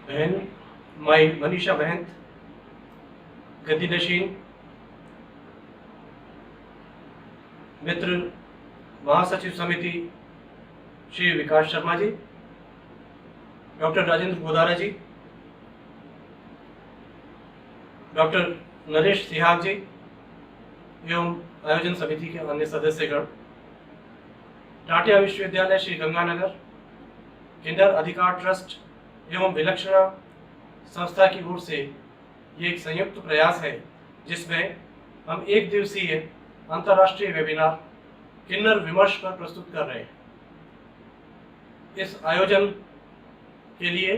बहन माई मनीषा महंत, गद्दी नशीन मित्र महासचिव समिति श्री विकास शर्मा जी, डॉक्टर राजेंद्र गोदारा जी, डॉक्टर नरेश सिहाग जी एवं आयोजन समिति के अन्य सदस्यगण, टाटिया विश्वविद्यालय श्री गंगानगर, किंडर अधिकार ट्रस्ट एवं विलक्षणा संस्था की ओर से ये एक संयुक्त प्रयास है जिसमें हम एक दिवसीय अंतर्राष्ट्रीय वेबिनार किन्नर विमर्श पर प्रस्तुत कर रहे हैं। इस आयोजन के लिए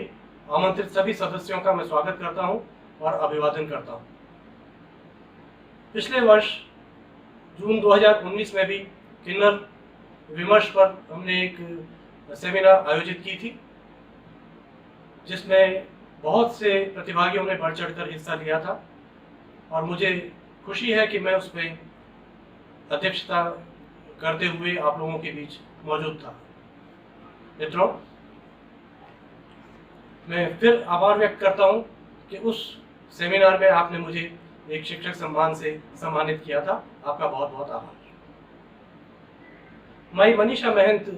आमंत्रित सभी सदस्यों का मैं स्वागत करता हूं और अभिवादन करता हूं। पिछले वर्ष जून 2019 में भी किन्नर विमर्श पर हमने एक सेमिनार आयोजित की थी, जिसमें बहुत से प्रतिभागियों ने बढ़ चढ़कर हिस्सा लिया था और मुझे खुशी है कि मैं उसमें अध्यक्षता करते हुए आप लोगों के बीच मौजूद था। मित्रों, मैं फिर आभार व्यक्त करता हूं कि उस सेमिनार में आपने मुझे एक शिक्षक सम्मान से सम्मानित किया था। आपका बहुत बहुत आभार। माई मनीषा महंत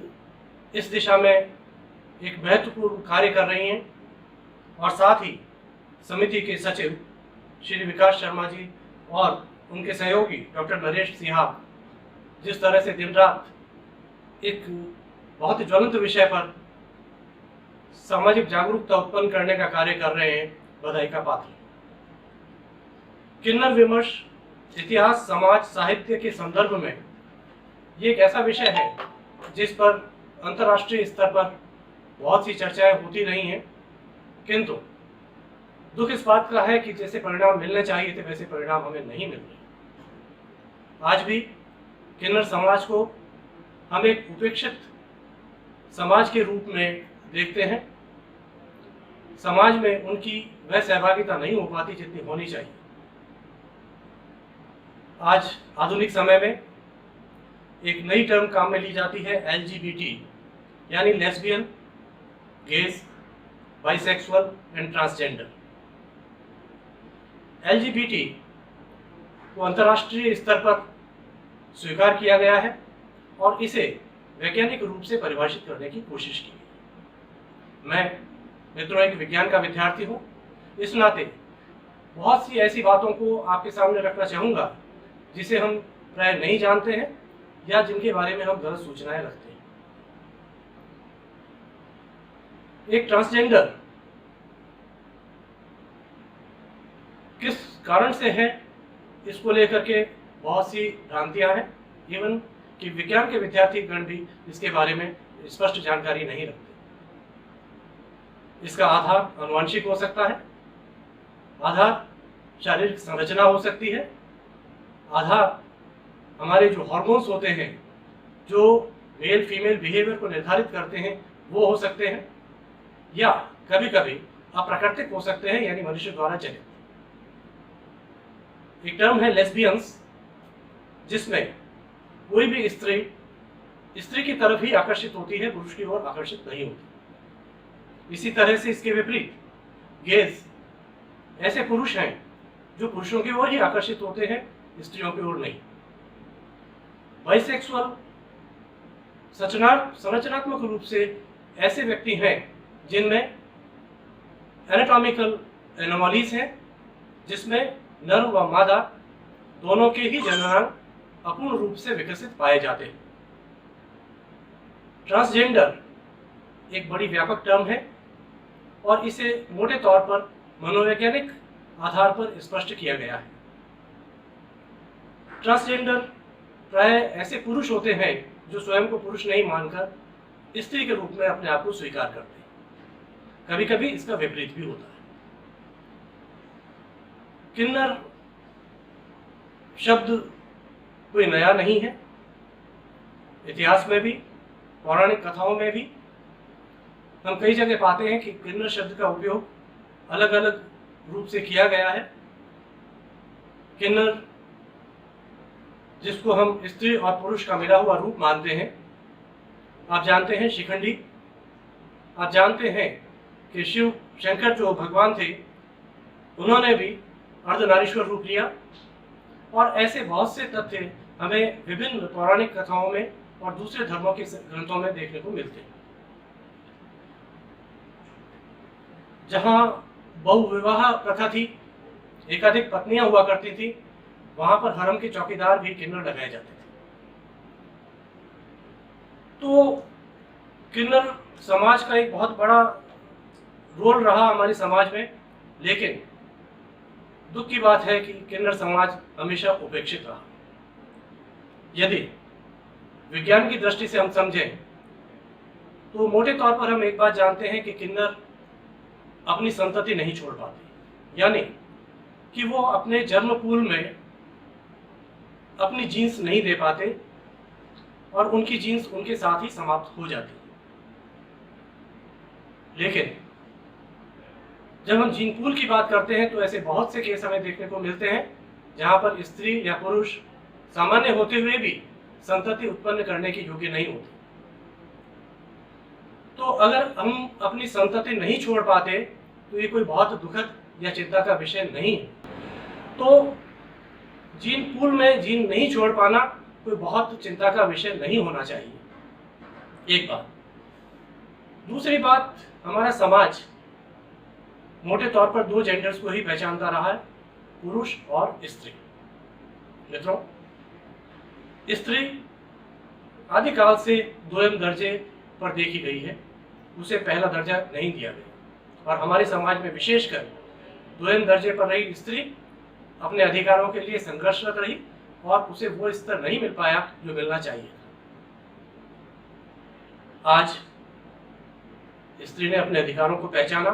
इस दिशा में एक महत्वपूर्ण कार्य कर रही हैं और साथ ही समिति के सचिव श्री विकास शर्मा जी और उनके सहयोगी डॉक्टर नरेश सिहाग जिस तरह से दिन रात एक बहुत ही ज्वलंत विषय पर सामाजिक जागरूकता उत्पन्न करने का कार्य कर रहे हैं, बधाई का पात्र। किन्नर विमर्श इतिहास, समाज, साहित्य के संदर्भ में ये एक ऐसा विषय है जिस पर अंतर्राष्ट्रीय स्तर पर बहुत सी चर्चाएं होती रही हैं, किंतु दुख इस बात का है कि जैसे परिणाम मिलने चाहिए थे वैसे परिणाम हमें नहीं मिल रहे। आज भी किन्नर समाज को हम एक उपेक्षित समाज के रूप में देखते हैं। समाज में उनकी वह सहभागिता नहीं हो पाती जितनी होनी चाहिए। आज आधुनिक समय में एक नई टर्म काम में ली जाती है, LGBT, यानी lesbian, gauge, bisexual and transgender. LGBT को अंतर्राष्ट्रीय स्तर पर स्वीकार किया गया है और इसे वैज्ञानिक रूप से परिभाषित करने की कोशिश की है। मैं मित्रों एक विज्ञान का विद्यार्थी हूँ, इस नाते बहुत सी ऐसी बातों को आपके सामने रखना चाहूँगा जिसे हम प्राय नहीं जानते हैं या जिनके बारे में हम गलत सूचनाएं रखते हैं। एक ट्रांसजेंडर किस कारण से है, इसको लेकर के बहुत सी भ्रांतियां हैं। इवन कि विज्ञान के विद्यार्थी गण भी इसके बारे में स्पष्ट जानकारी नहीं रखते। इसका आधार आनुवंशिक हो सकता है, आधार शारीरिक संरचना हो सकती है, आधार हमारे जो हार्मोन्स होते हैं जो मेल फीमेल बिहेवियर को निर्धारित करते हैं वो हो सकते हैं, या कभी कभी अप्राकृतिक हो सकते हैं, यानी मनुष्य द्वारा जनित। एक टर्म है लेस्बियंस, जिसमें कोई भी स्त्री की तरफ ही आकर्षित होती है, पुरुष की ओर आकर्षित नहीं होती। इसी तरह से इसके विपरीत गेज ऐसे पुरुष हैं जो पुरुषों की ओर ही आकर्षित होते हैं, स्त्रियों की ओर नहीं। बाइसेक्सुअल संरचनात्मक रूप से ऐसे व्यक्ति हैं जिनमें एनाटॉमिकल एनोमलीज हैं, जिसमें नर व मादा दोनों के ही जननांग अपूर्ण रूप से विकसित पाए जाते हैं। ट्रांसजेंडर एक बड़ी व्यापक टर्म है और इसे मोटे तौर पर मनोवैज्ञानिक आधार पर स्पष्ट किया गया है। ट्रांसजेंडर प्राय ऐसे पुरुष होते हैं जो स्वयं को पुरुष नहीं मानकर स्त्री के रूप में अपने आप को स्वीकार करते हैं। कभी कभी इसका विपरीत भी होता है। किन्नर शब्द कोई नया नहीं है। इतिहास में भी, पौराणिक कथाओं में भी हम कई जगह पाते हैं कि किन्नर शब्द का उपयोग अलग अलग रूप से किया गया है। किन्नर, जिसको हम स्त्री और पुरुष का मिला हुआ रूप मानते हैं, आप जानते हैं शिखंडी, आप जानते हैं कि शिव शंकर जो भगवान थे उन्होंने भी अर्धनारीश्वर रूप लिया। और ऐसे बहुत से तथ्य हमें विभिन्न पौराणिक कथाओं में और दूसरे धर्मों के ग्रंथों में देखने को मिलते हैं। जहाँ बहुविवाह प्रथा थी, एकाधिक पत्नियां हुआ करती थी, वहां पर हरम के चौकीदार भी किन्नर लगाए जाते थे। तो किन्नर समाज का एक बहुत बड़ा रोल रहा हमारे समाज में, लेकिन दुख की बात है कि किन्नर समाज हमेशा उपेक्षित रहा। यदि विज्ञान की दृष्टि से हम समझें तो मोटे तौर पर हम एक बात जानते हैं कि किन्नर अपनी संतति नहीं छोड़ पाते, यानी कि वो अपने जन्मपूल में अपनी जीन्स नहीं दे पाते और उनकी जीन्स उनके साथ ही समाप्त हो जाती। लेकिन जब हम जीन पूल की बात करते हैं तो ऐसे बहुत से केस हमें देखने को मिलते हैं जहां पर स्त्री या पुरुष सामान्य होते हुए भी संतति उत्पन्न करने के योग्य नहीं होते। तो अगर हम अपनी संतति नहीं छोड़ पाते तो ये कोई बहुत दुखद या चिंता का विषय नहीं है। तो जीन पूल में जीन नहीं छोड़ पाना कोई बहुत चिंता का विषय नहीं होना चाहिए, एक बात। दूसरी बात, हमारा समाज मोटे तौर पर दो जेंडर्स को ही पहचानता रहा है, पुरुष और स्त्री। मित्रों, स्त्री आदिकाल से द्वयम दर्जे पर देखी गई है, उसे पहला दर्जा नहीं दिया गया। और हमारे समाज में विशेषकर द्वयम दर्जे पर रही स्त्री अपने अधिकारों के लिए संघर्षरत रही और उसे वो स्तर नहीं मिल पाया जो मिलना चाहिए। आज स्त्री ने अपने अधिकारों को पहचाना,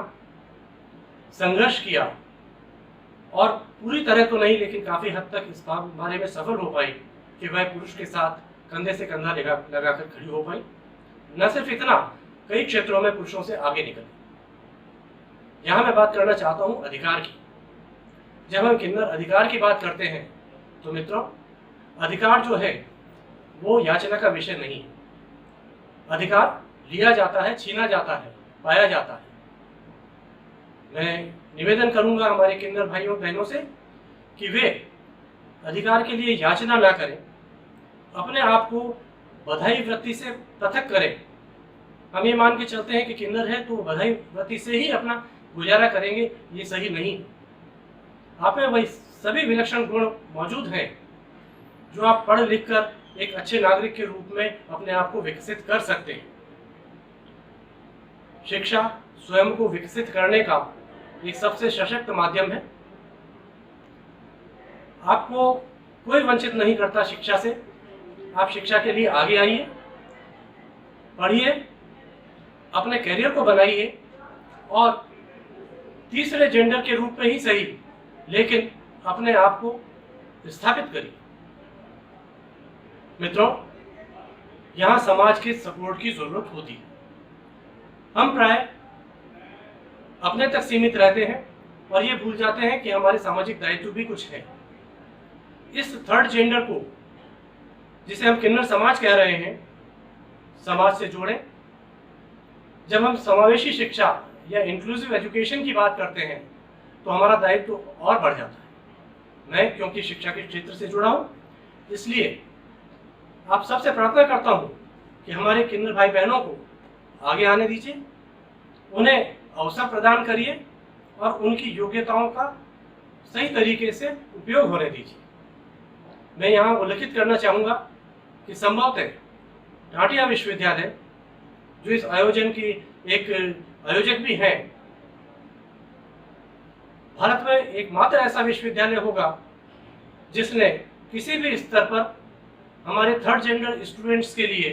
संघर्ष किया और पूरी तरह तो नहीं लेकिन काफी हद तक इस बारे में सफल हो पाई कि वह पुरुष के साथ कंधे से कंधा लगाकर खड़ी हो पाई। न सिर्फ इतना, कई क्षेत्रों में पुरुषों से आगे निकली। यहां मैं बात करना चाहता हूं अधिकार की। जब हम किन्नर अधिकार की बात करते हैं तो मित्रों, अधिकार जो है वो याचना का विषय नहीं है। अधिकार लिया जाता है, छीना जाता है, पाया जाता है। मैं निवेदन करूंगा हमारे किन्नर भाइयों बहनों से कि वे अधिकार के लिए याचना ना करें, अपने आप को बधाई वृत्ति से पृथक करें। हम ये मान के चलते हैं कि किन्नर है तो बधाई वृत्ति से ही अपना गुजारा करेंगे, ये सही नहीं। आप में वही सभी विलक्षण गुण मौजूद हैं जो आप पढ़ लिख कर एक अच्छे नागरिक के रूप में अपने आप को विकसित कर सकते हैं। शिक्षा स्वयं को विकसित करने का एक सबसे सशक्त माध्यम है। आपको कोई वंचित नहीं करता शिक्षा से। आप शिक्षा के लिए आगे आइए, पढ़िए, अपने करियर को बनाइए और तीसरे जेंडर के रूप में ही सही लेकिन अपने आप को स्थापित करिए। मित्रों, यहां समाज के सपोर्ट की जरूरत होती है। हम प्राय अपने तक सीमित रहते हैं और ये भूल जाते हैं कि हमारे सामाजिक दायित्व भी कुछ है। इस थर्ड जेंडर को, जिसे हम किन्नर समाज कह रहे हैं, समाज से जोड़ें। जब हम समावेशी शिक्षा या इंक्लूसिव एजुकेशन की बात करते हैं तो हमारा दायित्व और बढ़ जाता है। मैं क्योंकि शिक्षा के क्षेत्र से जुड़ा हूं, इसलिए आप सबसे प्रार्थना करता हूं कि हमारे किन्नर भाई बहनों को आगे आने दीजिए, उन्हें अवसर प्रदान करिए और उनकी योग्यताओं का सही तरीके से उपयोग होने दीजिए। मैं यहाँ उल्लेखित करना चाहूँगा कि संभवतः टाटिया विश्वविद्यालय, जो इस आयोजन की एक आयोजक भी हैं, भारत में एकमात्र ऐसा विश्वविद्यालय होगा जिसने किसी भी स्तर पर हमारे थर्ड जेंडर स्टूडेंट्स के लिए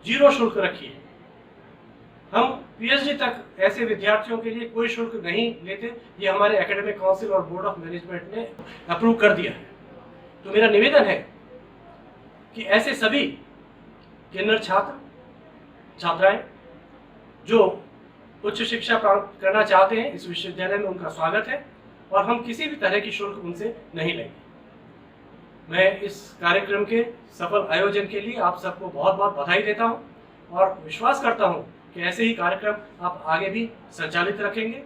0 शुल्क रखी है। हम पीएचडी तक ऐसे विद्यार्थियों के लिए कोई शुल्क नहीं लेते। ये हमारे एकेडमिक काउंसिल और बोर्ड ऑफ मैनेजमेंट ने अप्रूव कर दिया है। तो मेरा निवेदन है कि ऐसे सभी किन्नर छात्र छात्राएं जो उच्च शिक्षा प्राप्त करना चाहते हैं, इस विश्वविद्यालय में उनका स्वागत है और हम किसी भी तरह की शुल्क उनसे नहीं लेंगे। मैं इस कार्यक्रम के सफल आयोजन के लिए आप सबको बहुत बहुत बधाई देता हूं और विश्वास करता हूं कि ऐसे ही कार्यक्रम आप आगे भी संचालित रखेंगे,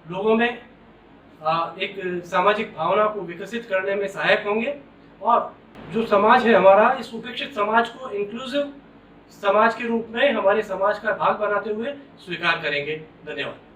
लोगों में एक सामाजिक भावना को विकसित करने में सहायक होंगे और जो समाज है हमारा, इस उपेक्षित समाज को इंक्लूसिव समाज के रूप में हमारे समाज का भाग बनाते हुए स्वीकार करेंगे। धन्यवाद।